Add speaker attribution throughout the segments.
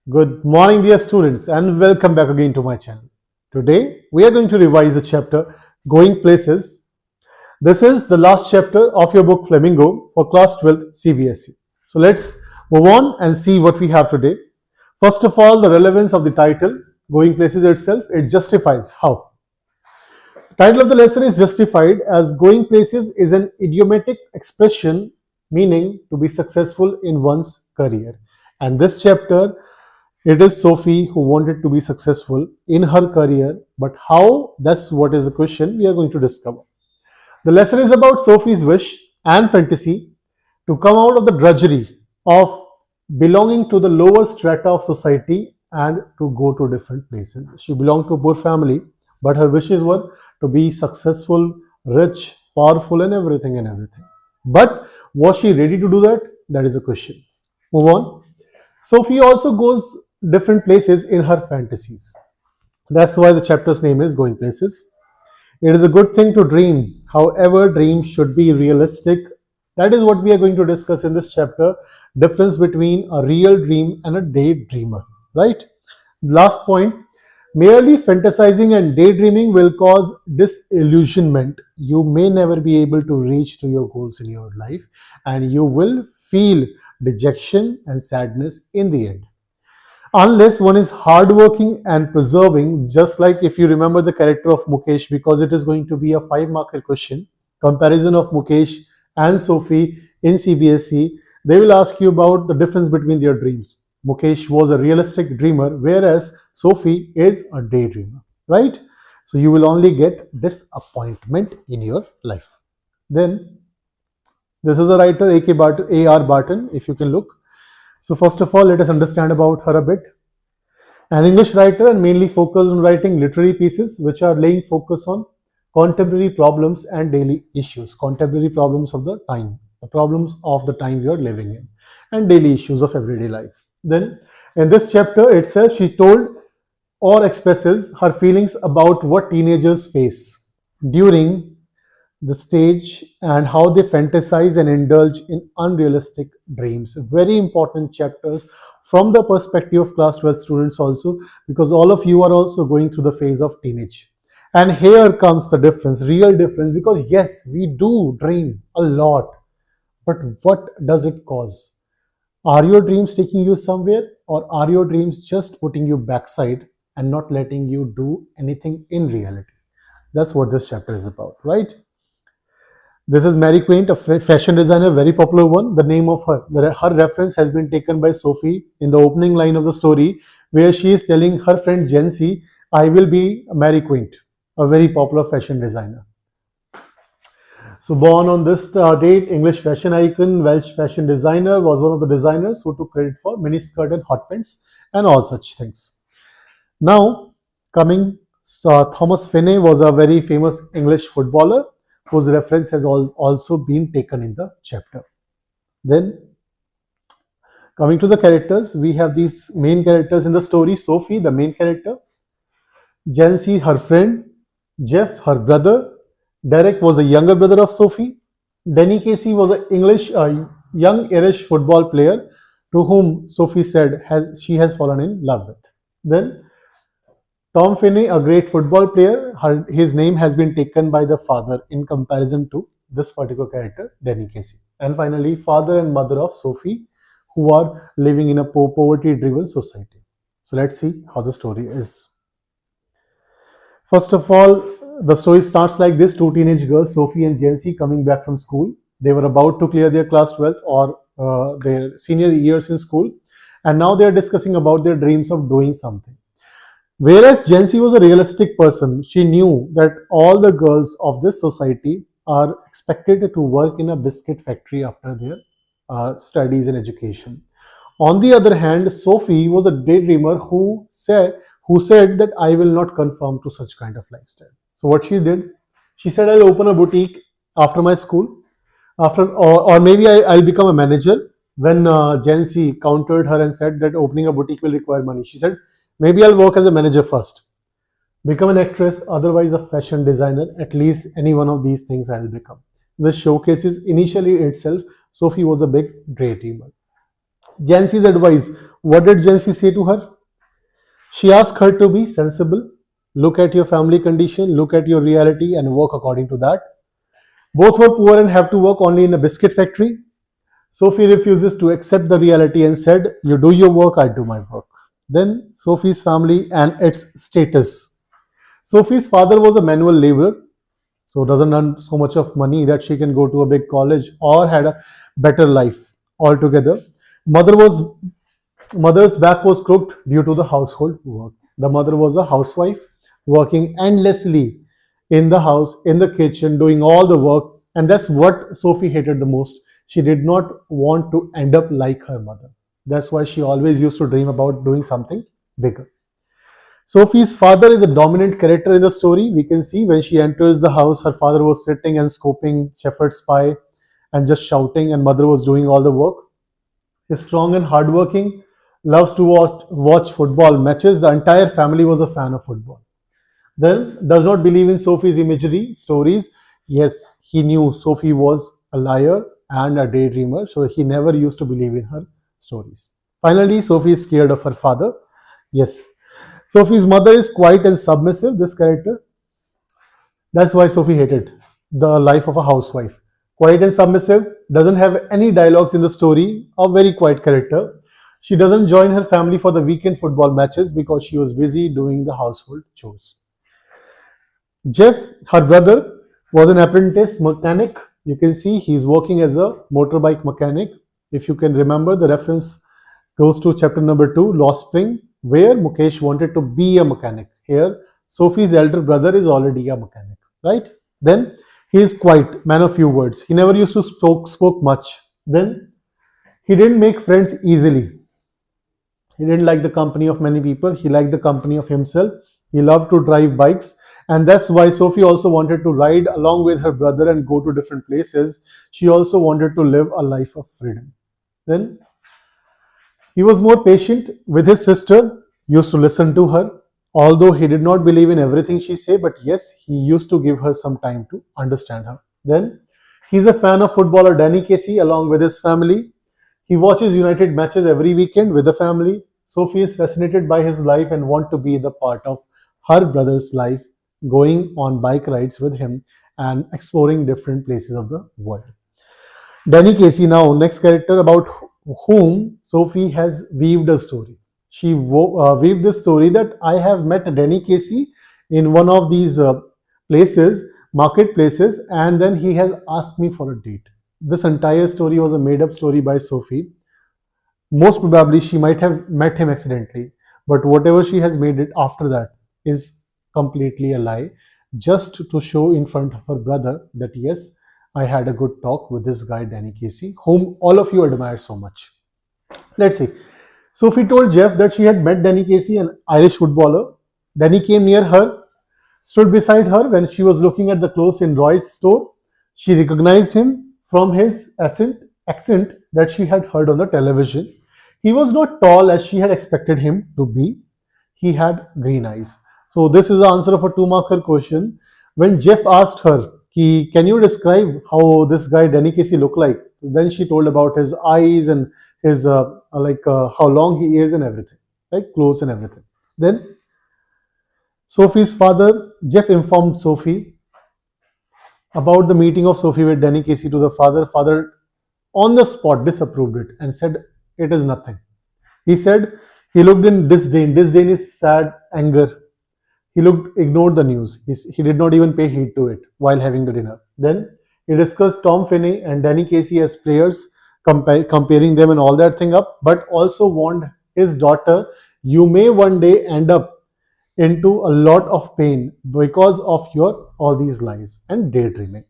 Speaker 1: Good morning, dear students, and welcome back again to my channel. Today, we are going to revise the chapter Going Places. This is the last chapter of your book Flamingo for class 12th CBSE. So let's move on and see what we have today. First of all, the relevance of the title, Going Places itself, it justifies how. The title of the lesson is justified as going places is an idiomatic expression meaning to be successful in one's career. And this chapter, it is Sophie who wanted to be successful in her career, but how? That's what is the question we are going to discover. The lesson is about Sophie's wish and fantasy to come out of the drudgery of belonging to the lower strata of society and to go to different places. She belonged to a poor family, but her wishes were to be successful, rich, powerful, and everything and everything. But was she ready to do that? That is a question. Move on. Sophie also goes different places in her fantasies. That's why the chapter's name is Going Places. It is a good thing to dream. However, dreams should be realistic. That is what we are going to discuss in this chapter. Difference between a real dream and a daydreamer. Right? Last point. Merely fantasizing and daydreaming will cause disillusionment. You may never be able to reach to your goals in your life, and you will feel dejection and sadness in the end. Unless one is hardworking and persevering, just like if you remember the character of Mukesh, because it is going to be a 5-marker question, comparison of Mukesh and Sophie in CBSE, they will ask you about the difference between their dreams. Mukesh was a realistic dreamer, whereas Sophie is a daydreamer, right? So you will only get disappointment in your life. Then, this is a writer, A.R. Barton, if you can look. So first of all, let us understand about her a bit. An English writer and mainly focused on writing literary pieces which are laying focus on contemporary problems and daily issues, contemporary problems of the time, the problems of the time we are living in, and daily issues of everyday life. Then in this chapter itself, she told or expresses her feelings about what teenagers face during the stage and how they fantasize and indulge in unrealistic dreams. Very important chapters from the perspective of class 12 students also, because all of you are also going through the phase of teenage. And here comes the difference, real difference, because yes, we do dream a lot, but what does it cause? Are your dreams taking you somewhere, or are your dreams just putting you backside and not letting you do anything in reality? That's what this chapter is about, right? This is Mary Quant, a fashion designer, very popular one. The name of her reference has been taken by Sophie in the opening line of the story, where she is telling her friend Jency, I will be Mary Quant, a very popular fashion designer. So born on this date, English fashion icon, Welsh fashion designer, was one of the designers who took credit for miniskirt and hot pants and all such things. Now, Thomas Finney was a very famous English footballer whose reference has also been taken in the chapter. Then, coming to the characters, we have these main characters in the story. Sophie, the main character. Jancy, her friend. Jeff, her brother. Derek was a younger brother of Sophie. Denny Casey was an young Irish football player to whom Sophie said she has fallen in love with. Then, Tom Finney, a great football player, his name has been taken by the father in comparison to this particular character, Denny Casey. And finally, father and mother of Sophie, who are living in a poverty-driven society. So let's see how the story is. First of all, the story starts like this. Two teenage girls, Sophie and Jancy, coming back from school. They were about to clear their class 12th or their senior years in school. And now they are discussing about their dreams of doing something. Whereas Jancy was a realistic person, she knew that all the girls of this society are expected to work in a biscuit factory after their studies and education. On the other hand, Sophie was a daydreamer who said that I will not conform to such kind of lifestyle. So what she did, she said, I'll open a boutique after my school, or maybe I'll become a manager. When Jancy countered her and said that opening a boutique will require money, she said, maybe I'll work as a manager first, become an actress, otherwise a fashion designer. At least any one of these things I'll become. This showcases initially itself, Sophie was a big daydreamer. Jancy's advice. What did Jancy say to her? She asked her to be sensible, look at your family condition, look at your reality, and work according to that. Both were poor and have to work only in a biscuit factory. Sophie refuses to accept the reality and said, "You do your work, I do my work." Then Sophie's family and its status. Sophie's father was a manual laborer, so doesn't earn so much of money that she can go to a big college or had a better life altogether. Mother was Mother's back was crooked due to the household work. The mother was a housewife working endlessly in the house, in the kitchen, doing all the work, and that's what Sophie hated the most. She did not want to end up like her mother. That's why she always used to dream about doing something bigger. Sophie's father is a dominant character in the story. We can see when she enters the house, her father was sitting and scoping shepherd's pie and just shouting, and mother was doing all the work. He's strong and hardworking, loves to watch football matches. The entire family was a fan of football. Then does not believe in Sophie's imagery stories. Yes, he knew Sophie was a liar and a daydreamer, so he never used to believe in her stories. Finally, Sophie is scared of her father. Yes, Sophie's mother is quiet and submissive, this character. That's why Sophie hated the life of a housewife. Quiet and submissive, doesn't have any dialogues in the story, a very quiet character. She doesn't join her family for the weekend football matches because she was busy doing the household chores. Jeff, her brother, was an apprentice mechanic. You can see he's working as a motorbike mechanic. If you can remember, the reference goes to chapter number 2, Lost Spring, where Mukesh wanted to be a mechanic. Here, Sophie's elder brother is already a mechanic, right? Then he is quiet, man of few words. He never used to spoke much. Then he didn't make friends easily. He didn't like the company of many people. He liked the company of himself. He loved to drive bikes. And that's why Sophie also wanted to ride along with her brother and go to different places. She also wanted to live a life of freedom. Then he was more patient with his sister, used to listen to her, although he did not believe in everything she said, but yes, he used to give her some time to understand her. Then he's a fan of footballer Danny Casey along with his family. He watches United matches every weekend with the family. Sophie is fascinated by his life and want to be the part of her brother's life, going on bike rides with him and exploring different places of the world. Danny Casey now, next character about whom Sophie has weaved a story. She weaved this story that I have met Danny Casey in one of these places, marketplaces, and then he has asked me for a date. This entire story was a made-up story by Sophie. Most probably she might have met him accidentally, but whatever she has made it after that is completely a lie, just to show in front of her brother that yes, I had a good talk with this guy Danny Casey, whom all of you admire so much. Let's see. Sophie told Jeff that she had met Danny Casey, an Irish footballer. Danny came near her, stood beside her when she was looking at the clothes in Roy's store. She recognized him from his accent that she had heard on the television. He was not tall as she had expected him to be. He had green eyes. So this is the answer of a 2-marker question. When Jeff asked her, can you describe how this guy Danny Casey looked like? Then she told about his eyes and his how long he is and everything, like clothes and everything. Then Sophie's father, Jeff, informed Sophie about the meeting of Sophie with Danny Casey to the father. Father on the spot disapproved it and said it is nothing. He said he looked in disdain. Disdain is sad anger. He ignored the news. He did not even pay heed to it while having the dinner. Then he discussed Tom Finney and Danny Casey as players, comparing them and all that thing up, but also warned his daughter, you may one day end up into a lot of pain because of your all these lies and daydreaming.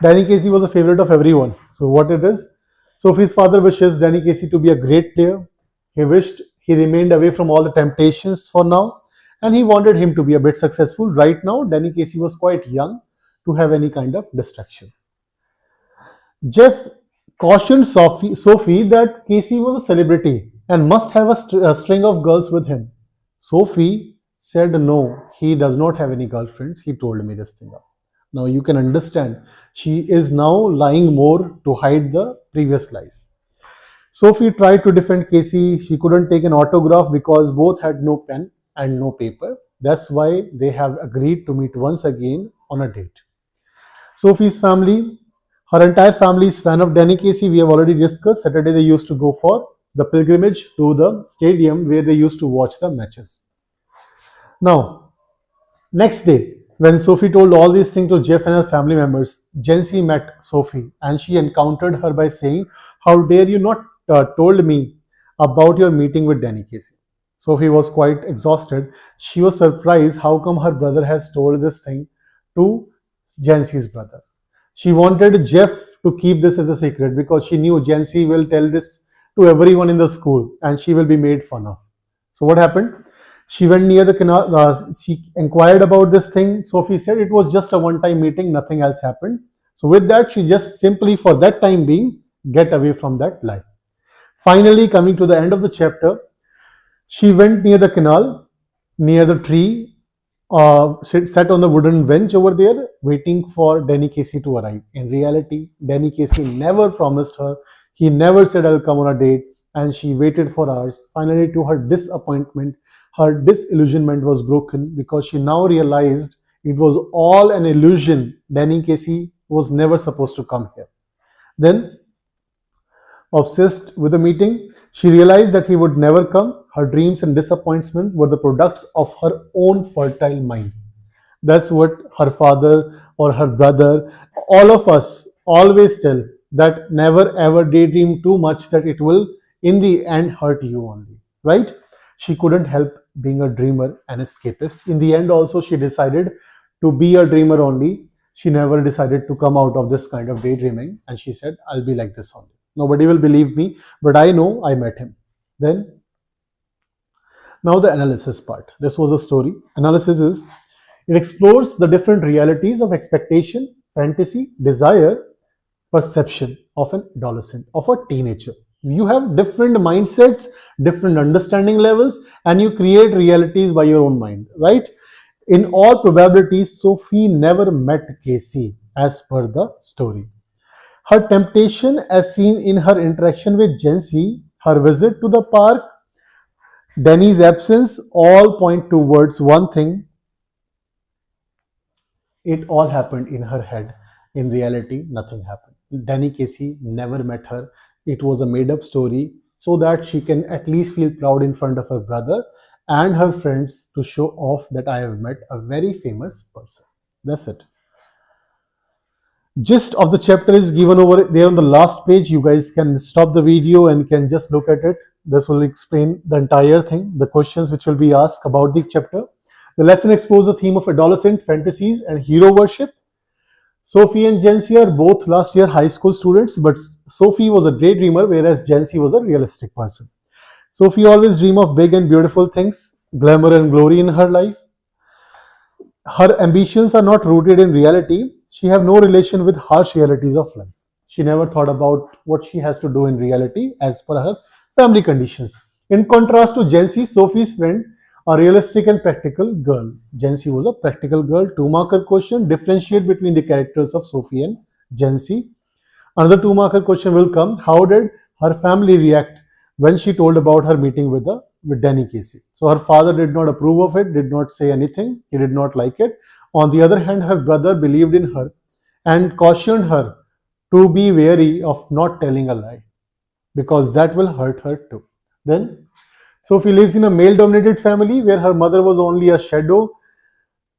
Speaker 1: Danny Casey was a favorite of everyone. So what it is? Sophie's father wishes Danny Casey to be a great player. He wished he remained away from all the temptations for now, and he wanted him to be a bit successful. Right now, Danny Casey was quite young to have any kind of distraction. Jeff cautioned Sophie that Casey was a celebrity and must have a string of girls with him. Sophie said no, he does not have any girlfriends. He told me this thing up. Now you can understand, she is now lying more to hide the previous lies. Sophie tried to defend Casey. She couldn't take an autograph because both had no pen and no paper. That's why they have agreed to meet once again on a date. Sophie's family, her entire family is fan of Danny Casey. We have already discussed. Saturday they used to go for the pilgrimage to the stadium where they used to watch the matches. Now, next day, when Sophie told all these things to Jeff and her family members, Jency met Sophie and she encountered her by saying, "How dare you not told me about your meeting with Danny Casey?" Sophie was quite exhausted. She was surprised how come her brother has told this thing to Jency's brother. She wanted Jeff to keep this as a secret because she knew Jency will tell this to everyone in the school and she will be made fun of. So what happened? She went near the canal. She inquired about this thing. Sophie said it was just a one-time meeting, nothing else happened. So with that, she just simply, for that time being, get away from that lie. Finally, coming to the end of the chapter, she went near the canal, near the tree, sat on the wooden bench over there, waiting for Danny Casey to arrive. In reality, Danny Casey never promised her. He never said, "I'll come on a date," and she waited for hours. Finally, to her disappointment, her disillusionment was broken because she now realized it was all an illusion. Danny Casey was never supposed to come here. Then, obsessed with the meeting, she realized that he would never come. Her dreams and disappointment were the products of her own fertile mind. That's what her father or her brother, all of us always tell, that never ever daydream too much, that it will in the end hurt you only, right? She couldn't help being a dreamer and escapist. In the end also she decided to be a dreamer only. She never decided to come out of this kind of daydreaming, and she said, "I'll be like this only. Nobody will believe me, but I know I met him." Then, now the analysis part. This was a story. Analysis is, it explores the different realities of expectation, fantasy, desire, perception of an adolescent, of a teenager. You have different mindsets, different understanding levels, and you create realities by your own mind, right? In all probabilities, Sophie never met Casey as per the story. Her temptation, as seen in her interaction with Jency, her visit to the park, Danny's absence, all point towards one thing. It all happened in her head. In reality, nothing happened. Danny Casey never met her. It was a made-up story so that she can at least feel proud in front of her brother and her friends to show off that I have met a very famous person. That's it. Gist of the chapter is given over there on the last page. You guys can stop the video and can just look at it. This will explain the entire thing, the questions which will be asked about the chapter. The lesson explores the theme of adolescent fantasies and hero worship. Sophie and Jency are both last year high school students, but Sophie was a daydreamer, whereas Jency was a realistic person. Sophie always dreamed of big and beautiful things, glamour and glory in her life. Her ambitions are not rooted in reality. She have no relation with harsh realities of life. She never thought about what she has to do in reality as per her family conditions. In contrast to Jency, Sophie's friend, a realistic and practical girl. Jency was a practical girl. 2-marker question. Differentiate between the characters of Sophie and Jency. Another 2-marker question will come. How did her family react when she told about her meeting with Danny Casey? So her father did not approve of it, did not say anything. He did not like it. On the other hand, her brother believed in her and cautioned her to be wary of not telling a lie, because that will hurt her too. Then Sophie lives in a male-dominated family where her mother was only a shadow.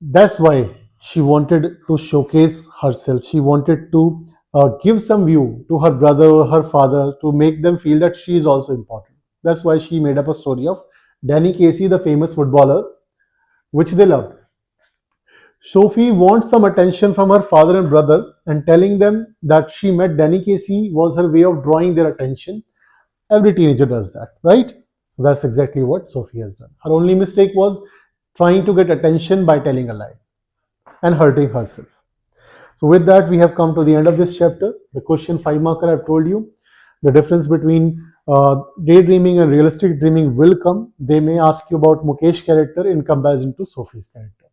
Speaker 1: That's why she wanted to showcase herself. She wanted to give some view to her brother or her father to make them feel that she is also important. That's why she made up a story of Danny Casey, the famous footballer, which they loved. Sophie wants some attention from her father and brother, and telling them that she met Danny Casey was her way of drawing their attention. Every teenager does that, right? So that's exactly what Sophie has done. Her only mistake was trying to get attention by telling a lie and hurting herself. So with that, we have come to the end of this chapter. The question 5-marker I've told you. The difference between daydreaming and realistic dreaming will come. They may ask you about Mukesh's character in comparison to Sophie's character.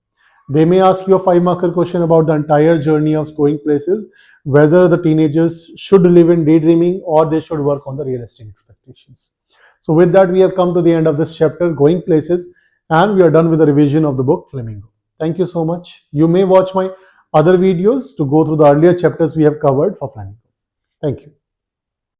Speaker 1: They may ask you a 5-marker question about the entire journey of going places, whether the teenagers should live in daydreaming or they should work on the realistic expectations. So with that, we have come to the end of this chapter, Going Places, and we are done with the revision of the book Flamingo. Thank you so much. You may watch my other videos to go through the earlier chapters we have covered for Flamingo. Thank you.